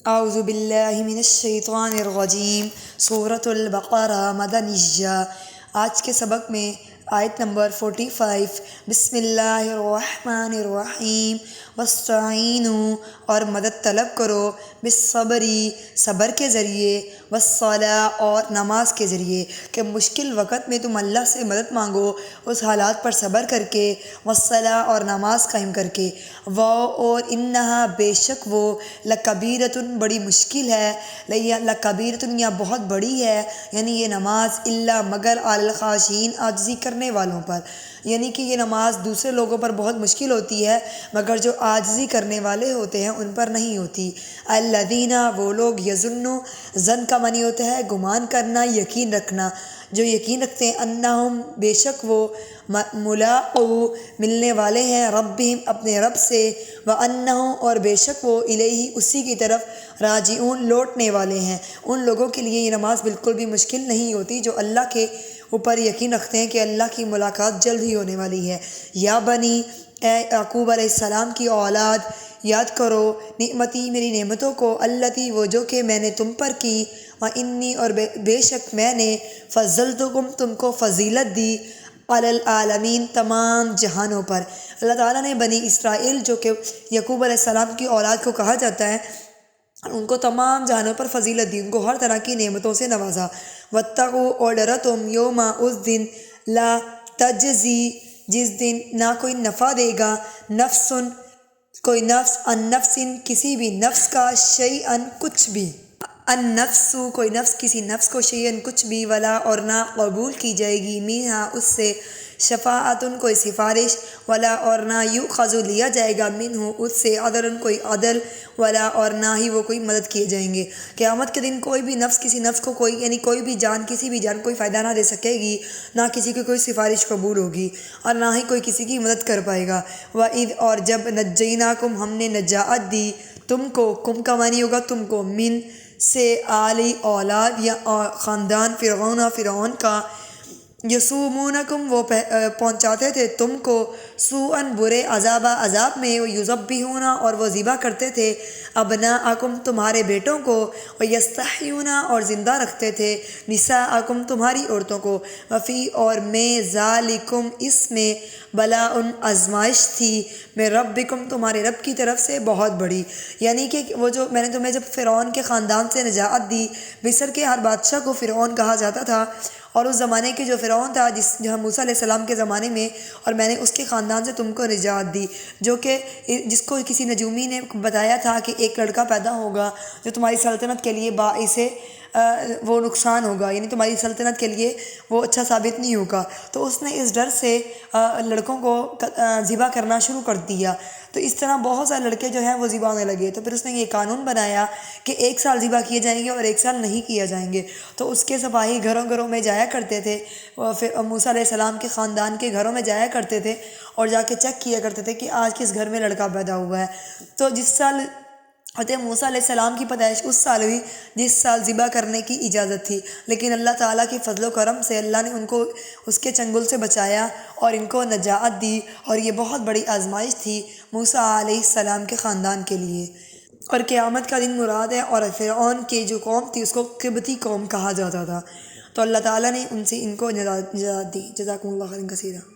اعوذ باللہ من الشیطان الرجیم۔ سورۃ البقرہ مدنیہ۔ آج کے سبق میں آیت نمبر 45۔ بسم اللہ الرحمن الرحیم۔ واستعینوا، اور مدد طلب کرو، بالصبری، صبر کے ذریعے، والصلاۃ، اور نماز کے ذریعے، کہ مشکل وقت میں تم اللہ سے مدد مانگو اس حالات پر صبر کر کے، والصلاۃ، اور نماز قائم کر کے، اور انہا، بے شک وہ، لکبیرۃ، بڑی مشکل ہے، لکبیرۃ، یا بہت بڑی ہے، یعنی یہ نماز، الا، مگر، علی الخاشعین، عاجزی کرنے والوں پر، یعنی کہ یہ نماز دوسرے لوگوں پر بہت مشکل ہوتی ہے مگر جو عاجزی کرنے والے ہوتے ہیں ان پر نہیں ہوتی۔ الذین، وہ لوگ، یظنون، ظن کا معنی ہوتا ہے گمان کرنا، یقین رکھنا، جو یقین رکھتے ہیں، انہم، بے شک وہ، ملاقو، ملنے والے ہیں، ربہم، اپنے رب سے، وانہم، اور بے شک وہ، الیہ، اسی کی طرف، راجعون، لوٹنے والے ہیں۔ ان لوگوں کے لیے یہ نماز بالکل بھی مشکل نہیں ہوتی جو اللہ کے اوپر یقین رکھتے ہیں کہ اللہ کی ملاقات جلد ہی ہونے والی ہے۔ یا بنی، اے یعقوب علیہ السلام کی اولاد، یاد کرو نعمتی، میری نعمتوں کو، التی، وہ جو کہ میں نے تم پر کی، وانی، اور بے شک میں نے، فضلتکم، تم کو فضیلت دی، علی العالمین، تمام جہانوں پر۔ اللہ تعالیٰ نے بنی اسرائیل، جو کہ یعقوب علیہ السلام کی اولاد کو کہا جاتا ہے، ان کو تمام جہانوں پر فضیلت دی، ان کو ہر طرح کی نعمتوں سے نوازا۔ واتقوا، اور ڈرو تم، یوما، اس دن، لا تجزی، جس دن نہ کوئی نفع دے گا، نفس، کوئی نفس، ان نفس، کسی بھی نفس کا، شیئن، کچھ بھی، ان نفس، کوئی نفس، کسی نفس کو، شیئن، کچھ بھی، ولا، اور نہ قبول کی جائے گی، منہا، اس سے، شفاعتن، کوئی سفارش، ولا، اور نہ، یؤخذ، لیا جائے گا، منہ، اس سے، عدل، کوئی عدل، ولا، اور نہ ہی وہ کوئی مدد کیے جائیں گے۔ قیامت کے دن کوئی بھی نفس کسی نفس کو یعنی کوئی بھی جان کسی بھی جان کوئی فائدہ نہ دے سکے گی، نہ کسی کی کوئی سفارش قبول ہوگی، اور نہ ہی کوئی کسی کی مدد کر پائے گا۔ وَإِذْ، اور جب، نجیناکم، ہم نے نجات دی تم کو، کم کا معنی ہوگا تم کو، من، سے، آلی، اولاد یا خاندان، فرعون کا، یسومونکم، وہ پہنچاتے تھے تم کو، سوءاً، برے، عذاب میں، یذبحون، اور وہ ذبح کرتے تھے، ابناءکم، تمہارے بیٹوں کو، ویستحیون، اور زندہ رکھتے تھے، نساءکم، تمہاری عورتوں کو، وفی، اور میں، ذالکم، اس میں، بلاء، آزمائش تھی، میں ربکم، تمہارے رب کی طرف سے، بہت بڑی، یعنی کہ وہ جو میں نے تمہیں جب فرعون کے خاندان سے نجات دی، مصر کے ہر بادشاہ کو فرعون کہا جاتا تھا، اور اس زمانے کے جو فرعون تھا جو موسیٰ علیہ السلام کے زمانے میں، اور میں نے اس کے خاندان سے تم کو نجات دی، جو کہ جس کو کسی نجومی نے بتایا تھا کہ ایک لڑکا پیدا ہوگا جو تمہاری سلطنت کے لیے باعث وہ نقصان ہوگا، یعنی تمہاری سلطنت کے لیے وہ اچھا ثابت نہیں ہوگا، تو اس نے اس ڈر سے لڑکوں کو ذبح کرنا شروع کر دیا، تو اس طرح بہت سارے لڑکے جو ہیں وہ ذبح ہونے لگے، تو پھر اس نے یہ قانون بنایا کہ 1 سال ذبح کیے جائیں گے اور 1 سال نہیں کیے جائیں گے، تو اس کے سپاہی گھروں گھروں میں جایا کرتے تھے، پھر موسیٰ علیہ السلام کے خاندان کے گھروں میں جایا کرتے تھے اور جا کے چیک کیا کرتے تھے کہ آج کس گھر میں لڑکا پیدا ہوا ہے، تو جس سال حضرت موسیٰ علیہ السلام کی پیدائش اس سال ہوئی جس سال ذبح کرنے کی اجازت تھی، لیکن اللہ تعالیٰ کی فضل و کرم سے اللہ نے ان کو اس کے چنگل سے بچایا اور ان کو نجات دی، اور یہ بہت بڑی آزمائش تھی موسیٰ علیہ السلام کے خاندان کے لیے، اور قیامت کا دن مراد ہے، اور فرعون کی جو قوم تھی اس کو قبطی قوم کہا جاتا تھا، تو اللہ تعالیٰ نے ان سے ان کو نجات دی۔ جزاکم اللہ خیرا کثیرا۔